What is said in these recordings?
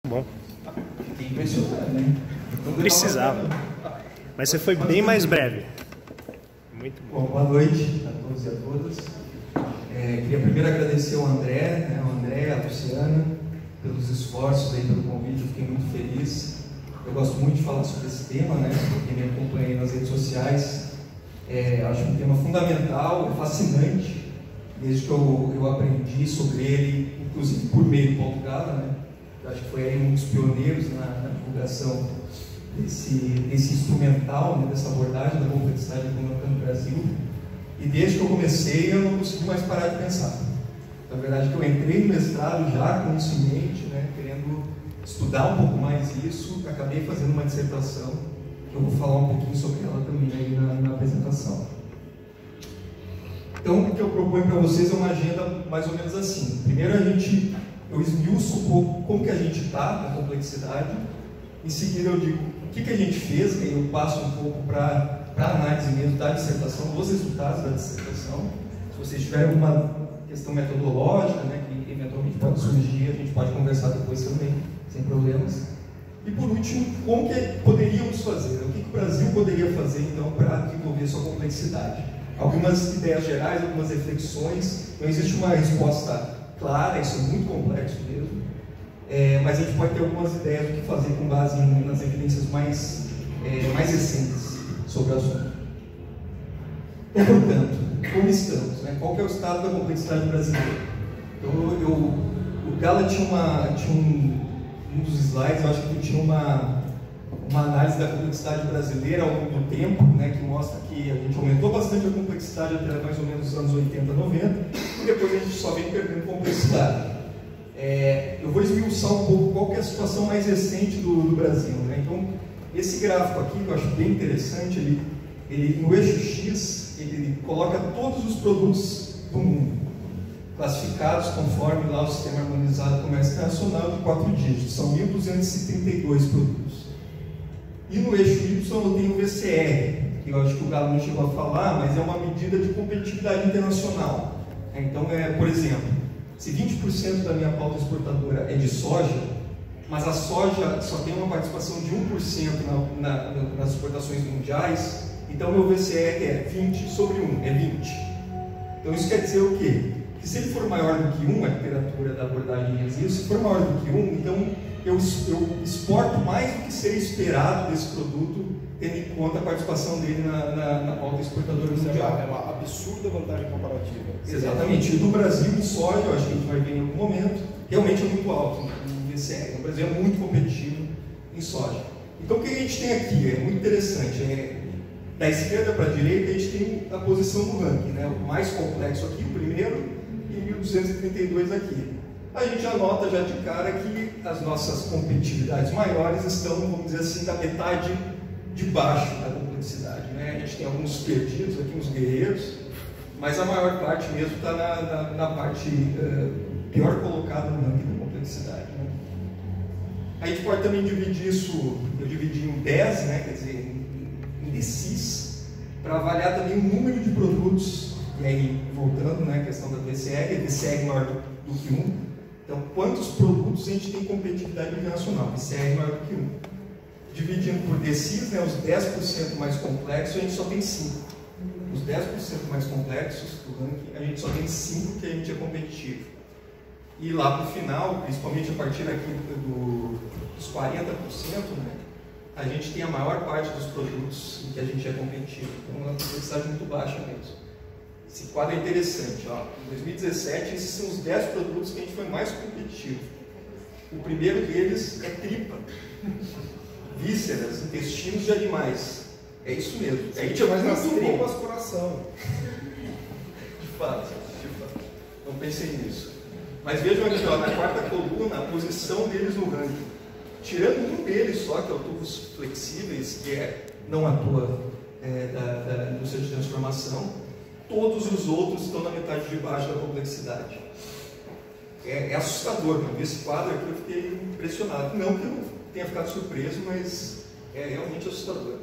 Bom, Fiquei impressionado, né? não precisava. Mas você foi bem mais breve. Muito bom. Bom, boa noite a todos e a todas. Queria primeiro agradecer ao André, a Luciana, pelos esforços aí, pelo convite. Eu fiquei muito feliz. Eu gosto muito de falar sobre esse tema, né? Porque me acompanhei nas redes sociais. Acho um tema fundamental, fascinante, desde que eu aprendi sobre ele, inclusive por meio do Paulo Gala, né? Eu acho que foi aí um dos pioneiros na divulgação desse instrumental, né, dessa abordagem da complexidade econômica no Brasil. E desde que eu comecei, eu não consegui mais parar de pensar. Na verdade, que eu entrei no mestrado já com isso em mente, né, querendo estudar um pouco mais isso, acabei fazendo uma dissertação, que eu vou falar um pouquinho sobre ela também aí na apresentação. Então, o que eu proponho para vocês é uma agenda mais ou menos assim. Primeiro, eu esmiuço um pouco como que a gente está na complexidade. Em seguida, eu digo o que a gente fez, que aí eu passo um pouco para a análise mesmo da dissertação, dos resultados da dissertação. Se vocês tiverem alguma questão metodológica, né, que eventualmente pode surgir, a gente pode conversar depois também, sem problemas. E por último, como que poderíamos fazer? O que o Brasil poderia fazer, então, para desenvolver sua complexidade? Algumas ideias gerais, algumas reflexões. Não existe uma resposta clara, isso é muito complexo mesmo. Mas a gente pode ter algumas ideias do que fazer com base nas evidências mais recentes sobre o assunto. Então, portanto, como estamos? Né? Qual que é o estado da complexidade brasileira? Então, o Gala tinha um dos slides, eu acho que tinha uma análise da complexidade brasileira ao longo do tempo, né, que mostra que a gente aumentou bastante a complexidade até mais ou menos os anos 80, 90, e depois a gente só vem perdendo complexidade. Eu vou esmiuçar um pouco qual que é a situação mais recente do Brasil. Né? Então, esse gráfico aqui, que eu acho bem interessante, ele no eixo X, ele coloca todos os produtos do mundo, classificados conforme lá o Sistema Harmonizado do Comércio Internacional de 4 dígitos. São 1.232 produtos. E no eixo Y eu tenho o VCR, que eu acho que o Galo não chegou a falar, mas é uma medida de competitividade internacional. Então, por exemplo, se 20% da minha pauta exportadora é de soja, mas a soja só tem uma participação de 1% nas exportações mundiais, então meu VCR é 20 sobre 1, é 20. Então isso quer dizer o quê? Que se ele for maior do que 1, a literatura da abordagem diz isso, se for maior do que 1, então eu exporto mais do que seria esperado desse produto, tendo em conta a participação dele na pauta exportadora mundial. É uma absurda vantagem comparativa. Exatamente. E do Brasil, em soja, eu acho que a gente vai ver em algum momento, realmente é muito alto no VCR. O Brasil é muito competitivo em soja. Então, o que a gente tem aqui é muito interessante. Da esquerda para a direita, a gente tem a posição do ranking, né? O mais complexo aqui, o primeiro, e 1232 aqui. A gente já nota já de cara que as nossas competitividades maiores estão, vamos dizer assim, da metade de baixo da complexidade. Né? A gente tem alguns perdidos aqui, uns guerreiros, mas a maior parte mesmo está na parte pior colocada no ranking da complexidade. Né? A gente pode também dividir isso, eu dividi em 10, né? Quer dizer, em DCIS, para avaliar também o número de produtos, e aí voltando, né, a questão da VCR maior do que 1. Então, quantos produtos a gente tem competitividade internacional? VCR maior do que 1. Dividindo por DCIS, né, os 10% mais complexos, a gente só tem 5. Os 10% mais complexos do ranking, a gente só tem 5 que a gente é competitivo. E lá para o final, principalmente a partir aqui dos 40%, né, a gente tem a maior parte dos produtos em que a gente é competitivo. Então, é uma complexidade muito baixa mesmo. Esse quadro é interessante. Ó. Em 2017, esses são os 10 produtos que a gente foi mais competitivo. O primeiro deles é tripa, vísceras, intestinos de animais. É isso mesmo. A gente é mais nas tripas, coração. De fato. Não pensei nisso. Mas vejam aqui, ó, na quarta coluna, a posição deles no ranking. Tirando um deles só, que é o tubos flexíveis, que não atua da indústria de transformação, todos os outros estão na metade de baixo da complexidade. É assustador, quando eu vi esse quadro aqui eu fiquei impressionado. Não que eu tenha ficado surpreso, mas é realmente assustador.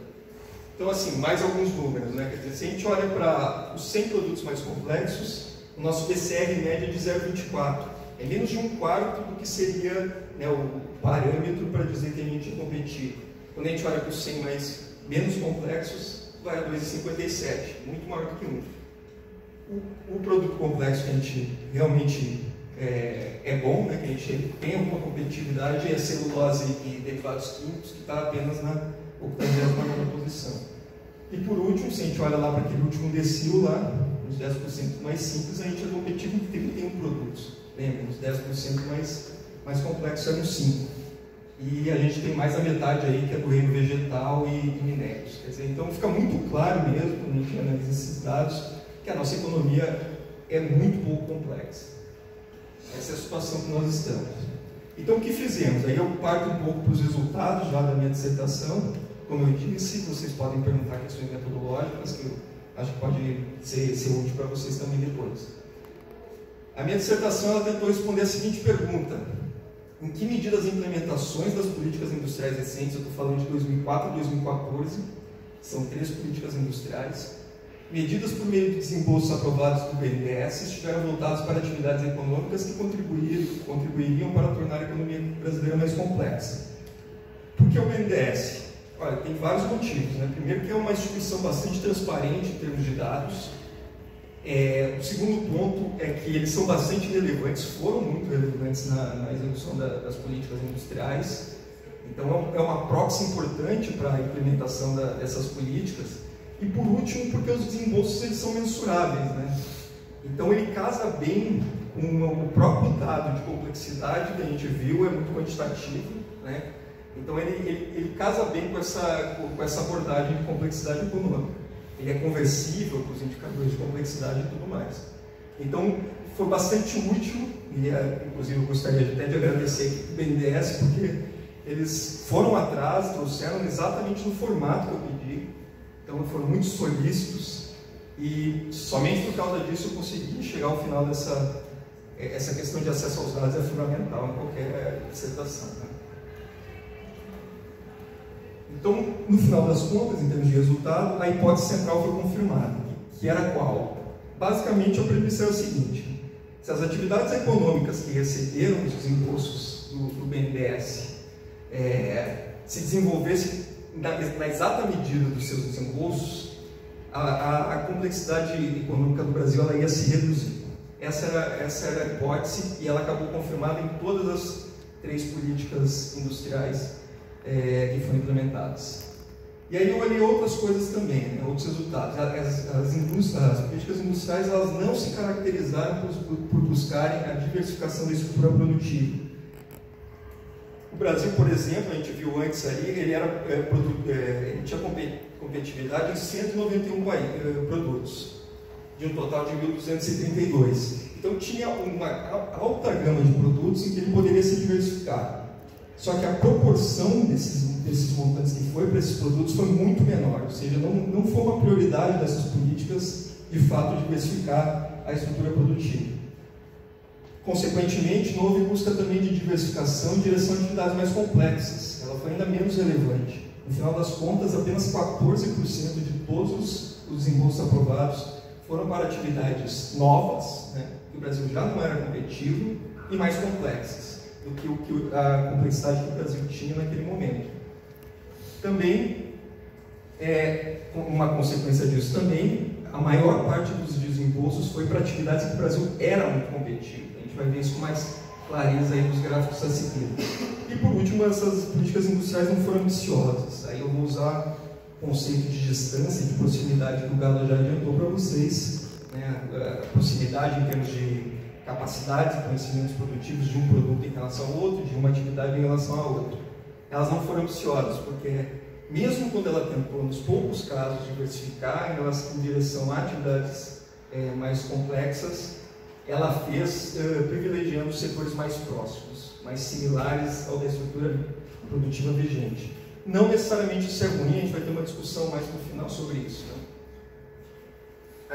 Então, assim, mais alguns números, né? Quer dizer, se a gente olha para os 100 produtos mais complexos, o nosso PCR média é de 0,24. É menos de 1/4 do que seria, né, parâmetro para dizer que a gente é competitivo. Quando a gente olha para os 100 menos complexos, vai a 2,57, muito maior do que 1. O produto complexo que a gente realmente é bom, né, que a gente tem alguma competitividade, é celulose e derivados químicos, que está apenas na 89ª posição. E por último, se a gente olha lá para aquele último decil lá, os 10% mais simples, a gente é competitivo em 31 produtos. Lembra, os 10% mais complexos eram 5. E a gente tem mais da metade aí, que é do reino vegetal e minérios. Quer dizer, então fica muito claro mesmo, quando a gente analisa esses dados, que a nossa economia é muito pouco complexa. Essa é a situação que nós estamos. Então, o que fizemos? Aí eu parto um pouco para os resultados já da minha dissertação. Como eu disse, vocês podem perguntar questões metodológicas, que eu acho que pode ser útil para vocês também depois. A minha dissertação ela tentou responder a seguinte pergunta: em que medida as implementações das políticas industriais recentes, eu estou falando de 2004 a 2014, são 3 políticas industriais, medidas por meio de desembolsos aprovados do BNDES, estiveram voltadas para atividades econômicas que contribuiriam para tornar a economia brasileira mais complexa. Por que o BNDES? Olha, tem vários motivos, né? Primeiro, que é uma instituição bastante transparente em termos de dados. O segundo ponto é que eles são bastante relevantes, foram muito relevantes na execução das políticas industriais. Então, é uma proxy importante para a implementação dessas políticas. E por último, porque os desembolsos eles são mensuráveis, né? Então ele casa bem com o próprio dado de complexidade que a gente viu, é muito quantitativo, né? Então ele casa bem com essa abordagem de complexidade econômica. Ele é conversível com os indicadores de complexidade e tudo mais. Então foi bastante útil, e inclusive eu gostaria até de agradecer aqui para o BNDES, porque eles foram atrás, trouxeram exatamente no formato que eu pedi. Então foram muito solícitos e somente por causa disso eu consegui chegar ao final essa questão de acesso aos dados é fundamental em qualquer dissertação, né? Então, no final das contas, em termos de resultado, a hipótese central foi confirmada, que era qual? Basicamente, a premissa é o seguinte: se as atividades econômicas que receberam os impostos do BNDES se desenvolvessem na exata medida dos seus desembolsos, a complexidade econômica do Brasil ela ia se reduzir. Essa era a hipótese e ela acabou confirmada em todas as 3 políticas industriais que foram implementadas. E aí eu olhei outras coisas também, né, outros resultados. As políticas industriais elas não se caracterizaram por buscarem a diversificação da estrutura produtiva. O Brasil, por exemplo, a gente viu antes aí, ele tinha competitividade em 191 produtos, de um total de 1.232. Então tinha uma alta gama de produtos em que ele poderia se diversificar. Só que a proporção desses montantes que foi para esses produtos foi muito menor, ou seja, não foi uma prioridade dessas políticas, de fato, diversificar a estrutura produtiva. Consequentemente, não houve busca também de diversificação em direção a atividades mais complexas. Ela foi ainda menos relevante. No final das contas, apenas 14% de todos os desembolsos aprovados foram para atividades novas, né, que o Brasil já não era competitivo, e mais complexas do que a complexidade que o Brasil tinha naquele momento. Também, uma consequência disso também, a maior parte dos desembolsos foi para atividades que o Brasil era muito competitivo. A gente vai ver isso com mais clareza aí nos gráficos a seguir. E por último, essas políticas industriais não foram ambiciosas. Aí eu vou usar o conceito de distância, de proximidade que o Gala já adiantou para vocês, né? A proximidade em termos de capacidades e conhecimentos produtivos de um produto em relação ao outro, de uma atividade em relação à outra. Elas não foram ambiciosas, porque mesmo quando ela tentou, nos poucos casos, diversificar em direção a atividades mais complexas, ela fez privilegiando os setores mais próximos, mais similares ao da estrutura produtiva vigente. Não necessariamente isso é ruim, a gente vai ter uma discussão mais no final sobre isso, né?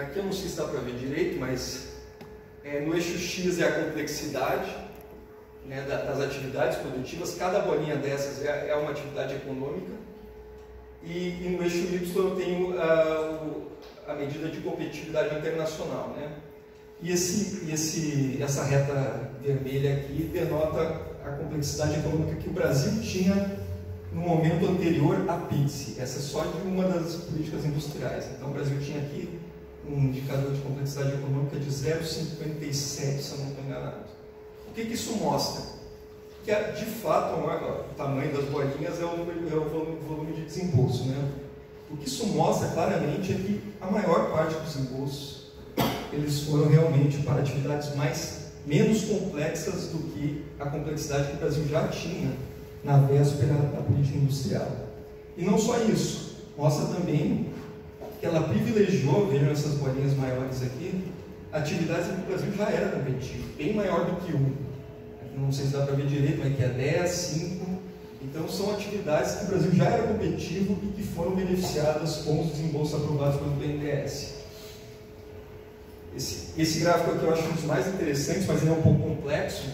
Aqui eu não sei se dá para ver direito, mas no eixo X é a complexidade, né, das atividades produtivas. Cada bolinha dessas é uma atividade econômica. E no eixo Y eu tenho a medida de competitividade internacional, né? E essa reta vermelha aqui denota a complexidade econômica que o Brasil tinha no momento anterior à PITSE. Essa é só de uma das políticas industriais. Então, o Brasil tinha aqui um indicador de complexidade econômica de 0,57, se eu não estou enganado. O que isso mostra? Que, de fato, o tamanho das bolinhas é o volume de desembolso, né? O que isso mostra claramente é que a maior parte dos desembolsos eles foram realmente para atividades menos complexas do que a complexidade que o Brasil já tinha na véspera da política industrial. E não só isso, mostra também que ela privilegiou, vejam essas bolinhas maiores aqui, atividades em que o Brasil já era competitivo, bem maior do que 1. Aqui não sei se dá para ver direito, mas aqui é 10, 5. Então são atividades que o Brasil já era competitivo e que foram beneficiadas com os desembolsos aprovados pelo BNDES. Esse gráfico aqui eu acho um dos mais interessantes, mas ele é um pouco complexo.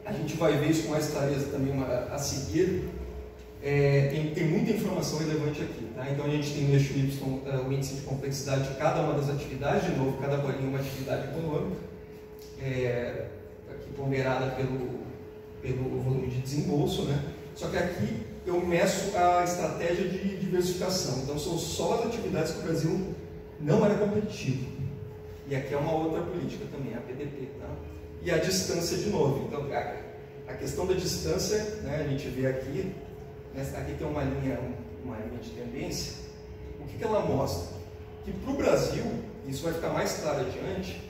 A gente vai ver isso com mais clareza também a seguir. Tem muita informação relevante aqui. Tá? Então a gente tem no eixo Y o índice de complexidade de cada uma das atividades, de novo, cada bolinha é uma atividade econômica, aqui ponderada pelo volume de desembolso, né? Só que aqui eu meço a estratégia de diversificação. Então são só as atividades que o Brasil não era competitivo. E aqui é uma outra política também, a PDP. Tá? E a distância de novo. Então, a questão da distância, né, a gente vê aqui, aqui tem uma linha de tendência. O que ela mostra? Que para o Brasil, isso vai ficar mais claro adiante,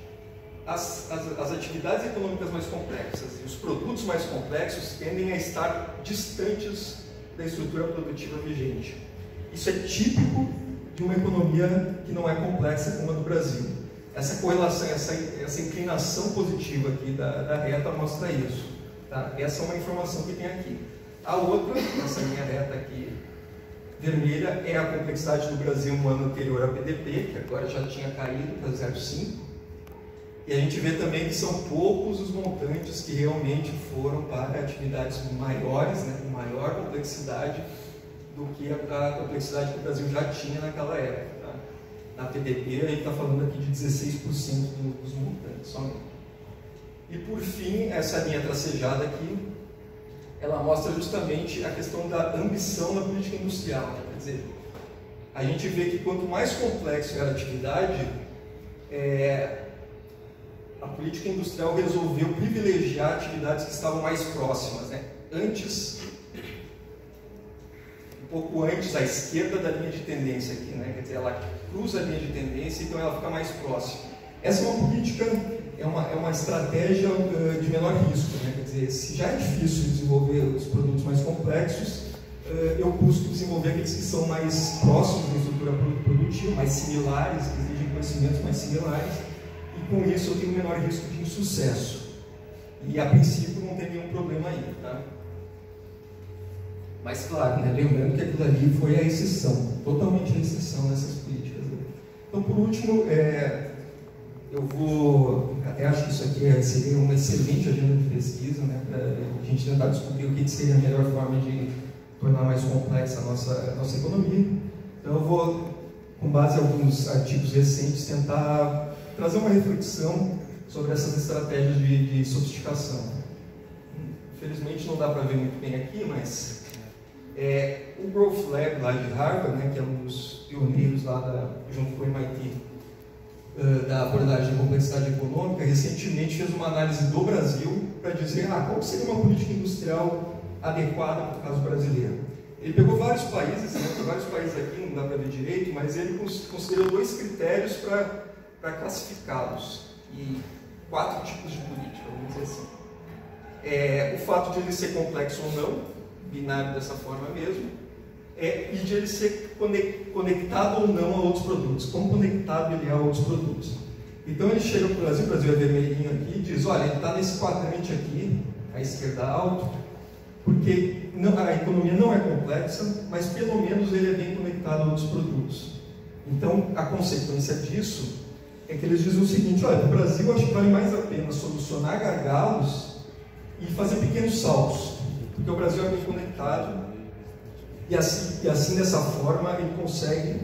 as atividades econômicas mais complexas e os produtos mais complexos tendem a estar distantes da estrutura produtiva vigente. Isso é típico de uma economia que não é complexa como a do Brasil. Essa correlação, essa inclinação positiva aqui da reta mostra isso. Tá? Essa é uma informação que tem aqui. A outra, essa linha reta aqui, vermelha, é a complexidade do Brasil no ano anterior à PDP, que agora já tinha caído para 0,5. E a gente vê também que são poucos os montantes que realmente foram para atividades maiores, né, com maior complexidade do que a complexidade que o Brasil já tinha naquela época. Tá? Na PDP, a gente está falando aqui de 16% dos montantes somente. E por fim, essa linha tracejada aqui, ela mostra justamente a questão da ambição na política industrial. Né? Quer dizer, a gente vê que quanto mais complexo era a atividade, a política industrial resolveu privilegiar atividades que estavam mais próximas. Né? Um pouco antes, à esquerda da linha de tendência aqui, né? Quer dizer, ela cruza a linha de tendência, então ela fica mais próxima. Essa é uma política, é uma estratégia de menor risco, né? Quer dizer, se já é difícil desenvolver os produtos mais complexos, eu busco desenvolver aqueles que são mais próximos da estrutura produtiva, mais similares, que exigem conhecimentos mais similares, e com isso eu tenho menor risco de insucesso. E a princípio não tem nenhum problema aí, tá? Mas claro, né, lembrando que aquilo ali foi a exceção, totalmente a exceção nessas políticas. Então, por último, eu vou, até acho que isso aqui seria uma excelente agenda de pesquisa, né, para a gente tentar descobrir o que seria a melhor forma de tornar mais complexa a nossa economia. Então, eu vou, com base em alguns artigos recentes, tentar trazer uma reflexão sobre essas estratégias de sofisticação. Infelizmente não dá para ver muito bem aqui, mas o Growth Lab lá de Harvard, né, que é um dos pioneiros lá junto com o MIT da abordagem de complexidade econômica, recentemente fez uma análise do Brasil para dizer qual seria uma política industrial adequada para o caso brasileiro. Ele pegou vários países, né, tem vários países aqui, não dá para ver direito, mas ele considerou 2 critérios para classificá-los e 4 tipos de política, vamos dizer assim. O fato de ele ser complexo ou não, binário dessa forma mesmo, e de ele ser conectado ou não a outros produtos, quão conectado ele é a outros produtos. Então ele chega para o Brasil é vermelhinho aqui, e diz, olha, ele está nesse quadrante aqui, à esquerda alto, porque a economia não é complexa, mas pelo menos ele é bem conectado a outros produtos. Então a consequência disso é que eles dizem o seguinte, olha, no Brasil acho que vale mais a pena solucionar gargalos e fazer pequenos saltos, porque o Brasil é bem conectado e assim dessa forma ele consegue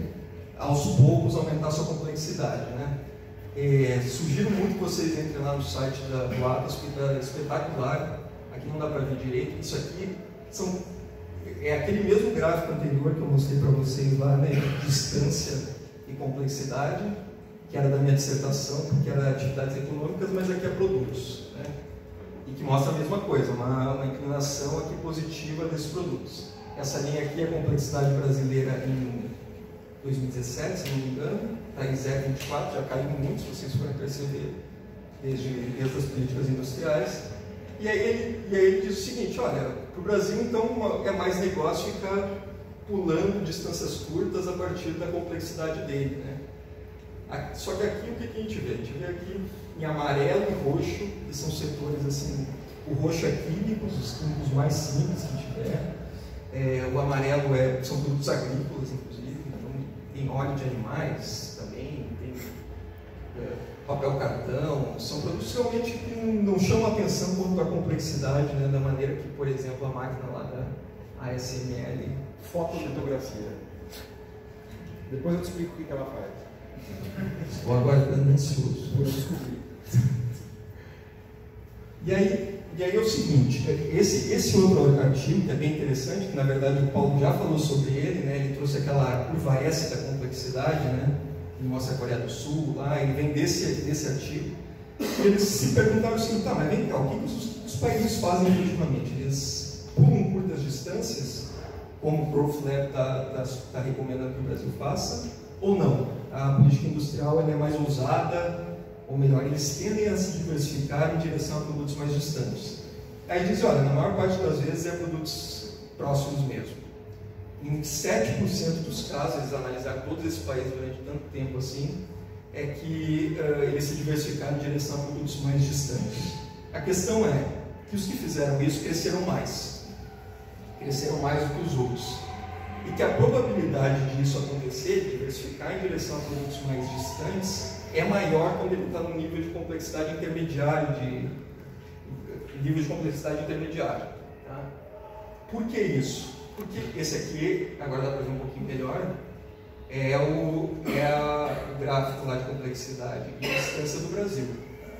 aos poucos aumentar sua complexidade, né? Sugiro muito que vocês entrem lá no site do Atlas, que está espetacular aqui não dá para ver direito, isso aqui é aquele mesmo gráfico anterior que eu mostrei para vocês lá, né, distância e complexidade, que era da minha dissertação, porque era atividades econômicas, mas aqui é produtos, né? E que mostra a mesma coisa, uma inclinação aqui positiva desses produtos. Essa linha aqui é a complexidade brasileira em 2017, se não me engano, está em 0,24, já caiu muito, se vocês forem perceber, desde as políticas industriais. E aí ele diz o seguinte, olha, para o Brasil então é mais negócio ficar pulando distâncias curtas a partir da complexidade dele, né? Só que aqui o que a gente vê? A gente vê aqui em amarelo e roxo, que são setores assim, o roxo é químicos, os químicos mais simples que tiver, o amarelo são produtos agrícolas, inclusive, então, tem óleo de animais também, tem papel cartão, são produtos realmente que não chamam a atenção quanto à complexidade, né, da maneira que, por exemplo, a máquina lá da ASML... Fotolitografia. Depois eu te explico o que ela faz. Estou aguardando ansioso. Eu descobri. E aí é o seguinte, esse outro artigo, que é bem interessante, que na verdade o Paulo já falou sobre ele, né, ele trouxe aquela curva S da complexidade, né, que mostra a Coreia do Sul lá, ele vem desse artigo, e eles se perguntaram assim, tá, mas vem cá, o que os países fazem efetivamente? Eles pulam curtas distâncias, como o Growth Lab está recomendando que o Brasil faça, ou não? A política industrial ela é mais ousada, ou melhor, eles tendem a se diversificar em direção a produtos mais distantes. Aí diz, olha, na maior parte das vezes é produtos próximos mesmo. Em 7% dos casos, eles analisaram todos esses países durante tanto tempo assim, é que eles se diversificaram em direção a produtos mais distantes. A questão é que os que fizeram isso cresceram mais do que os outros. E que a probabilidade disso acontecer, de diversificar em direção a produtos mais distantes, é maior quando ele está no nível de complexidade intermediário, tá? Por que isso? Porque esse aqui, agora dá para ver um pouquinho melhor, é o gráfico lá de complexidade e distância do Brasil.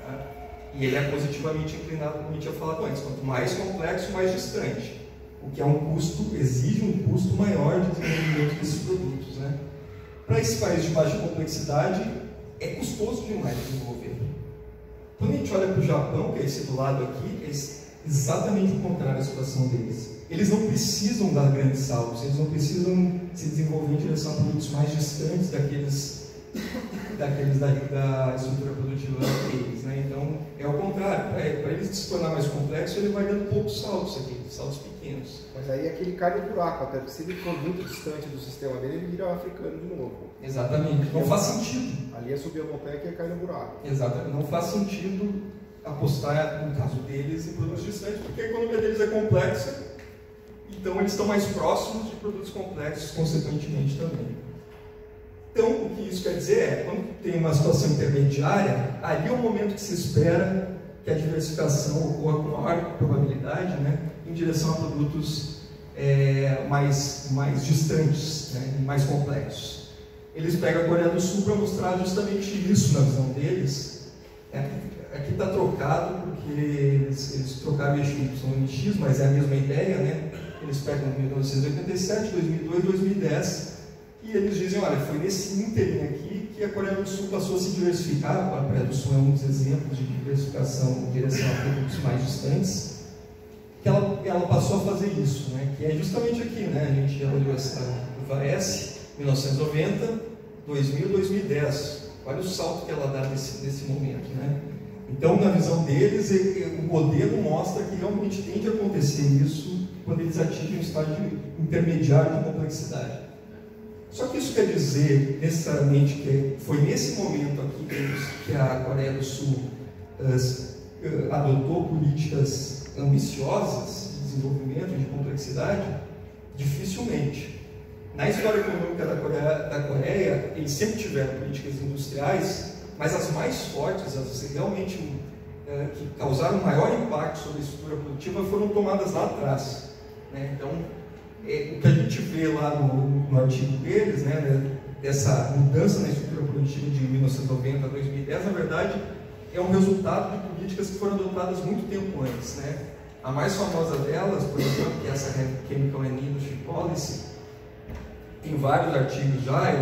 Tá? E ele é positivamente inclinado, como a gente tinha falado antes, quanto mais complexo, mais distante. O que é exige um custo maior de desenvolvimento desses produtos, né? Para esses países de baixa complexidade, é custoso demais desenvolver. Quando a gente olha para o Japão, que é esse do lado aqui, é exatamente o contrário da situação deles. Eles não precisam dar grandes saltos, eles não precisam se desenvolver em direção a produtos mais distantes daqueles da estrutura produtiva deles, né? Então, é o contrário. Para eles se tornar mais complexo, ele vai dando poucos saltos aqui, saltos pequenos. Mas aí aquele cai no buraco, até se ele for muito distante do sistema dele, ele vira africano de novo. Exatamente. Não faz sentido. Ali é subir a montanha que cai no buraco. Exatamente. Não faz sentido apostar, no caso deles, em produtos distantes, porque a economia deles é complexa, então eles estão mais próximos de produtos complexos, consequentemente também. Então, o que isso quer dizer é, quando tem uma situação intermediária, ali é o momento que se espera que a diversificação ocorra com maior probabilidade, né, em direção a produtos mais distantes, né, mais complexos. Eles pegam a Coreia do Sul para mostrar justamente isso na visão deles. Aqui está trocado, porque eles trocaram eixo Y em X, mas é a mesma ideia, né? Eles pegam 1987, 2002, 2010, e eles dizem, olha, foi nesse ínterim aqui que a Coreia do Sul passou a se diversificar. A Coreia do Sul é um dos exemplos de diversificação em direção a produtos mais distantes, que ela passou a fazer isso, né? Que é justamente aqui, né? A gente já olhou essa curva S, 1990, 2000, 2010. Olha o salto que ela dá nesse momento, né? Então, na visão deles, o modelo mostra que realmente tende a acontecer isso quando eles atingem um estágio intermediário de complexidade. Só que isso quer dizer, necessariamente, que foi nesse momento aqui que a Coreia do Sul adotou políticas ambiciosas de desenvolvimento, de complexidade? Dificilmente. Na história econômica da Coreia, eles sempre tiveram políticas industriais, mas as mais fortes, as realmente que causaram maior impacto sobre a estrutura produtiva, foram tomadas lá atrás, né? Então, o que a gente vê lá no artigo deles, né, dessa mudança na estrutura produtiva de 1990 a 2010, na verdade, é um resultado de políticas que foram adotadas muito tempo antes, né? A mais famosa delas, por exemplo, que é essa Chemical and Industry Policy, tem vários artigos já,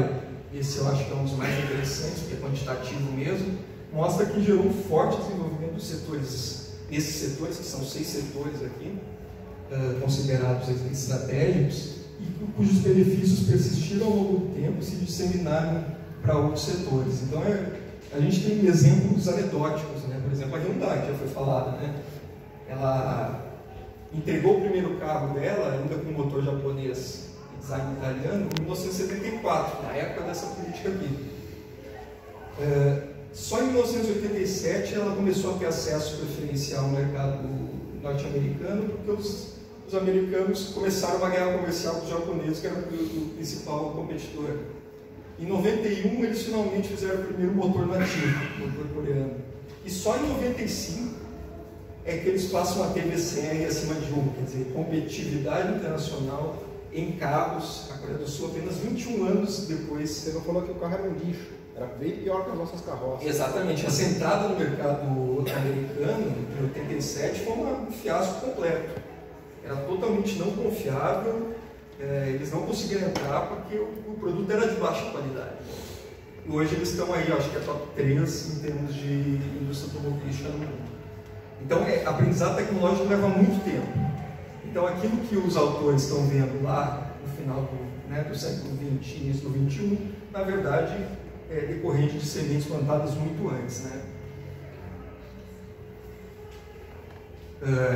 esse eu acho que é um dos mais interessantes, porque é quantitativo mesmo, mostra que gerou um forte desenvolvimento dos setores, esses setores, que são 6 setores aqui, considerados estratégicos, e cujos benefícios persistiram ao longo do tempo e se disseminaram para outros setores. Então, a gente tem exemplos anedóticos, né? Por exemplo, a Hyundai, que já foi falada, né? Ela entregou o primeiro carro dela, ainda com motor japonês e design italiano, em 1974, na época dessa política aqui. Só em 1987 ela começou a ter acesso preferencial ao mercado norte-americano, porque os americanos começaram uma guerra comercial com os japoneses, que era o principal competidor. Em 91 eles finalmente fizeram o primeiro motor nativo, motor coreano. E só em 95 é que eles passam a ter VCR acima de 1, quer dizer, competitividade internacional em carros. A Coreia do Sul, apenas 21 anos depois. Você não falou que o carro era um lixo, era bem pior que as nossas carroças. Exatamente, essa entrada no mercado americano em 87 foi um fiasco completo. Era totalmente não confiável, eles não conseguiram entrar porque o produto era de baixa qualidade. E hoje eles estão aí, acho que é top 3 em termos de indústria automobilística no mundo. Então, aprendizado tecnológico leva muito tempo. Então, aquilo que os autores estão vendo lá no final do século XX, início do XXI, na verdade, é decorrente de sementes plantadas muito antes, né?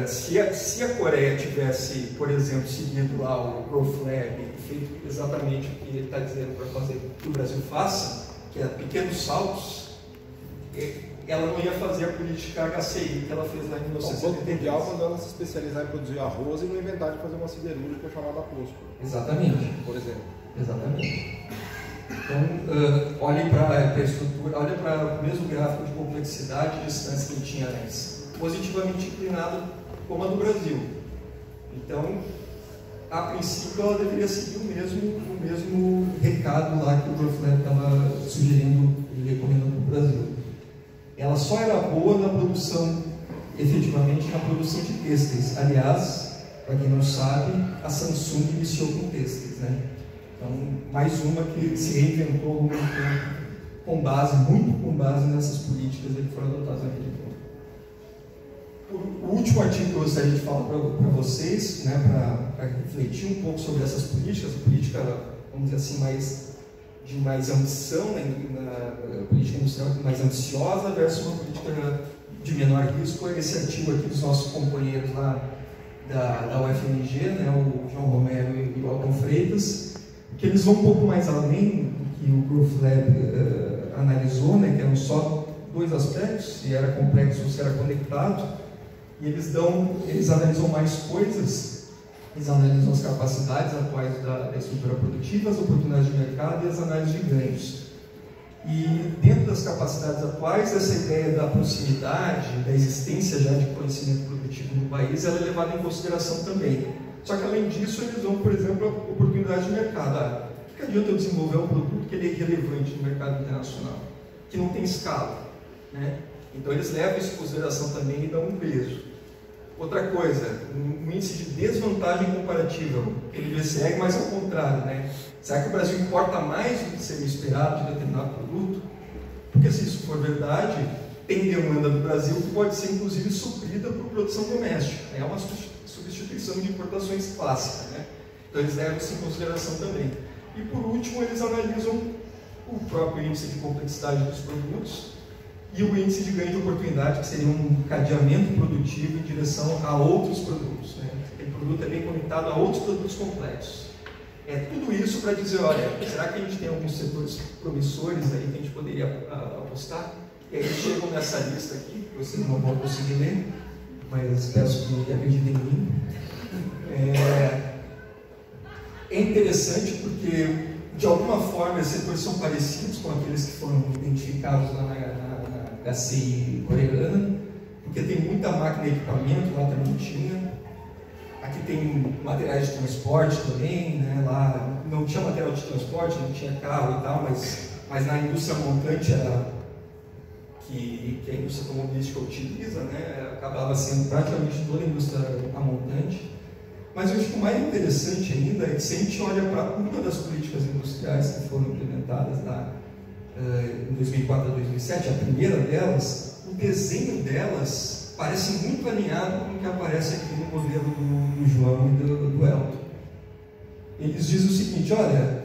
Se a Coreia tivesse, por exemplo, seguido lá o Growth Lab e feito exatamente o que ele está dizendo para fazer que o Brasil faça, que é pequenos saltos, ela não ia fazer a política HCI que ela fez lá em 1973. O Banco Mundial mandou ela se especializar em produzir arroz e não inventar de fazer uma siderúrgica chamada POSCO. Exatamente. Por exemplo. Exatamente. Então, olhem para a estrutura, olhem para o mesmo gráfico de complexidade e distância que tinha antes, positivamente inclinado como a do Brasil. Então, a princípio, ela deveria seguir o mesmo recado lá que o Growth Lab estava sugerindo e recomendando para o Brasil. Ela só era boa na produção, efetivamente, na produção de têxteis. Aliás, para quem não sabe, a Samsung iniciou com têxteis, né? Então, mais uma que se reinventou muito com base nessas políticas que foram adotadas naquele tempo. O último artigo que eu gostaria de falar para vocês, né, para refletir um pouco sobre essas políticas, a política, vamos dizer assim, de mais ambição, né, na política industrial mais ambiciosa versus uma política de menor risco, é esse artigo aqui dos nossos companheiros lá da UFMG, né, o João Romero e o Alton Freitas, que eles vão um pouco mais além do que o Growth Lab analisou, né, que eram só 2 aspectos, se era complexo ou se era conectado, e eles analisam mais coisas, eles analisam as capacidades atuais da estrutura produtiva, as oportunidades de mercado e as análises de ganhos. E dentro das capacidades atuais, essa ideia da proximidade, da existência já de conhecimento produtivo no país, ela é levada em consideração também. Só que além disso, eles dão, por exemplo, a oportunidade de mercado. O que adianta eu desenvolver um produto que ele é irrelevante no mercado internacional, que não tem escala, né? Então eles levam isso em consideração também e dão um peso. Outra coisa, um índice de desvantagem comparativa, ele VCR, mas ao contrário, né? Será que o Brasil importa mais do que seria esperado de determinado produto? Porque se isso for verdade, tem demanda do Brasil que pode ser inclusive suprida por produção doméstica. É uma substituição de importações clássica, né? Então eles levam isso em consideração também. E por último, eles analisam o próprio índice de complexidade dos produtos e o índice de ganho de oportunidade, que seria um cadeamento produtivo em direção a outros produtos, né? Aquele produto é bem conectado a outros produtos complexos. Tudo isso para dizer, olha, será que a gente tem alguns setores promissores aí que a gente poderia apostar? E aí eles chegam nessa lista aqui, que vocês não vão conseguir ler, mas peço que acreditem em mim. É interessante porque, de alguma forma, esses setores são parecidos com aqueles que foram identificados lá na HCI coreana, porque tem muita máquina e equipamento, lá também tinha. Aqui tem materiais de transporte também, né? Lá não tinha material de transporte, não tinha carro e tal, mas na indústria montante era que a indústria automobilística utiliza, né, acabava sendo praticamente toda a indústria a montante. Mas eu acho que o mais interessante ainda é que se a gente olha para uma das políticas industriais que foram implementadas lá em 2004 a 2007, a primeira delas, o desenho delas parece muito alinhado com o que aparece aqui no modelo do João e do Elton. Eles dizem o seguinte, olha,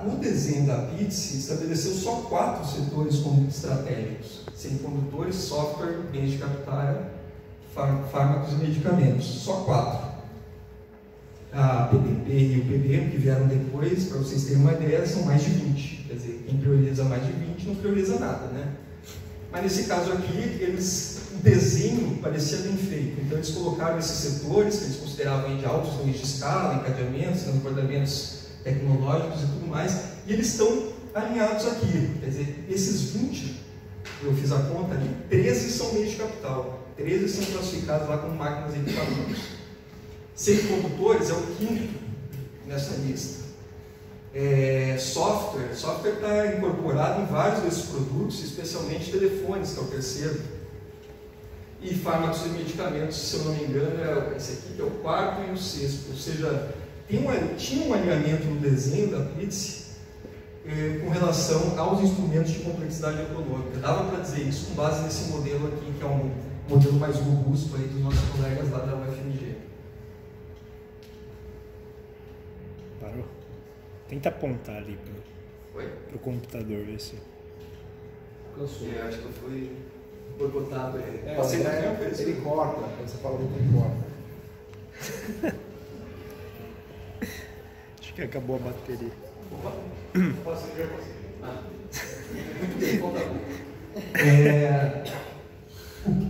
o desenho da PITSE estabeleceu só 4 setores como estratégicos: semicondutores, software, bens de capital, fármacos e medicamentos. Só 4. A PPP e o PBM, que vieram depois, para vocês terem uma ideia, são mais de 20. Quer dizer, quem prioriza mais de 20 não prioriza nada, né? Mas nesse caso aqui, o desenho parecia bem feito. Então eles colocaram esses setores, que eles consideravam de altos níveis de escala, encadeamentos, transbordamentos tecnológicos e tudo mais, e eles estão alinhados aqui. Quer dizer, esses 20, eu fiz a conta ali, 13 são meios de capital, 13 são classificados lá como máquinas e equipamentos. Semicondutores é o 5º nessa lista. Software está incorporado em vários desses produtos, especialmente telefones, que é o 3º. E fármacos e medicamentos, se eu não me engano, é esse aqui, que é o 4º e o 6º. Ou seja, tinha um alinhamento no desenho da PITSE com relação aos instrumentos de complexidade econômica. Dava para dizer isso com base nesse modelo aqui, que é um modelo mais robusto aí dos nossos colegas lá da UFMG. Parou? Tenta apontar ali pro computador, ver se... Cansou. Acho que eu fui boicotado. Ele corta, quando você fala muito, ele corta. Acho que acabou a bateria. Opa! Posso ir? Muito bem, conta.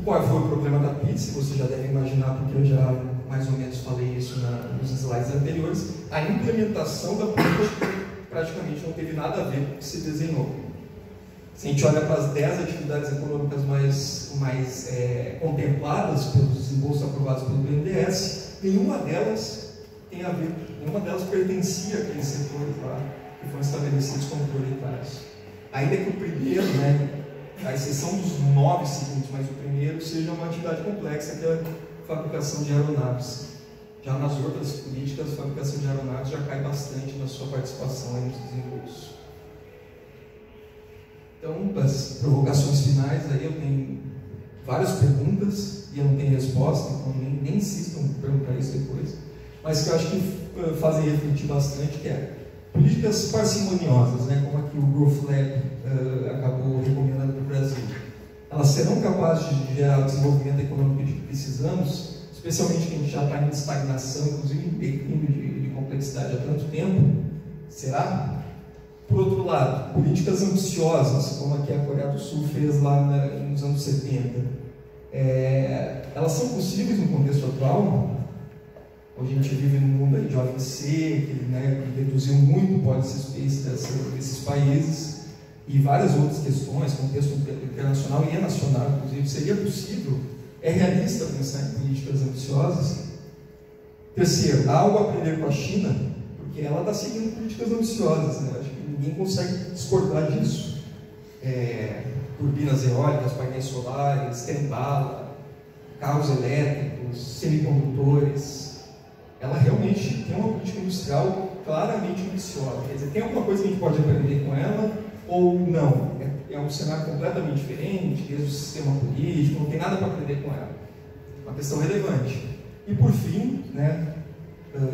Qual foi o problema da PITSE? Você já deve imaginar, porque eu já mais ou menos falei isso nos slides anteriores. A implementação da política praticamente não teve nada a ver com o que se desenhou. Se a gente olha para as 10 atividades econômicas mais contempladas pelos desembolsos aprovados pelo BNDES, nenhuma delas tem a ver, nenhuma delas pertencia àqueles setores lá que foram estabelecidos como prioritários. Ainda que o primeiro, a exceção dos 9 seguintes, mas o primeiro seja uma atividade complexa, que é a fabricação de aeronaves. Já nas outras políticas, a fabricação de aeronaves já cai bastante na sua participação nos desembolsos. Então, das provocações finais, aí eu tenho várias perguntas e eu não tenho resposta, então nem insistam em perguntar isso depois, mas que eu acho que fazem refletir bastante, que é políticas parcimoniosas, como a que o Growth Lab acabou recomendando para o Brasil. Elas serão capazes de gerar o desenvolvimento econômico que precisamos, especialmente que a gente já está em estagnação, inclusive em declínio de complexidade há tanto tempo? Será? Por outro lado, políticas ambiciosas, como a que a Coreia do Sul fez lá nos anos 70, elas são possíveis no contexto atual? Hoje a gente vive num mundo aí de OMC, que reduziu muito o policy space desses países, e várias outras questões, contexto internacional e nacional, inclusive. Seria possível? É realista pensar em políticas ambiciosas? Terceiro, há algo a aprender com a China, porque ela está seguindo políticas ambiciosas, acho que ninguém consegue discordar disso. Turbinas eólicas, painéis solares, trem-bala, carros elétricos, semicondutores. Ela realmente tem uma política industrial claramente ambiciosa. Quer dizer, tem alguma coisa que a gente pode aprender com ela ou não? É um cenário completamente diferente, desde o sistema político, não tem nada para aprender com ela. Uma questão relevante. E por fim,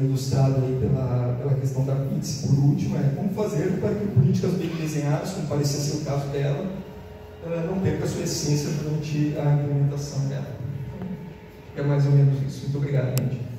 ilustrado aí pela questão da PITSE, por último, como fazer para que políticas bem desenhadas, como parecia ser o caso dela, não perca a sua essência durante a implementação dela. É mais ou menos isso. Muito obrigado, gente.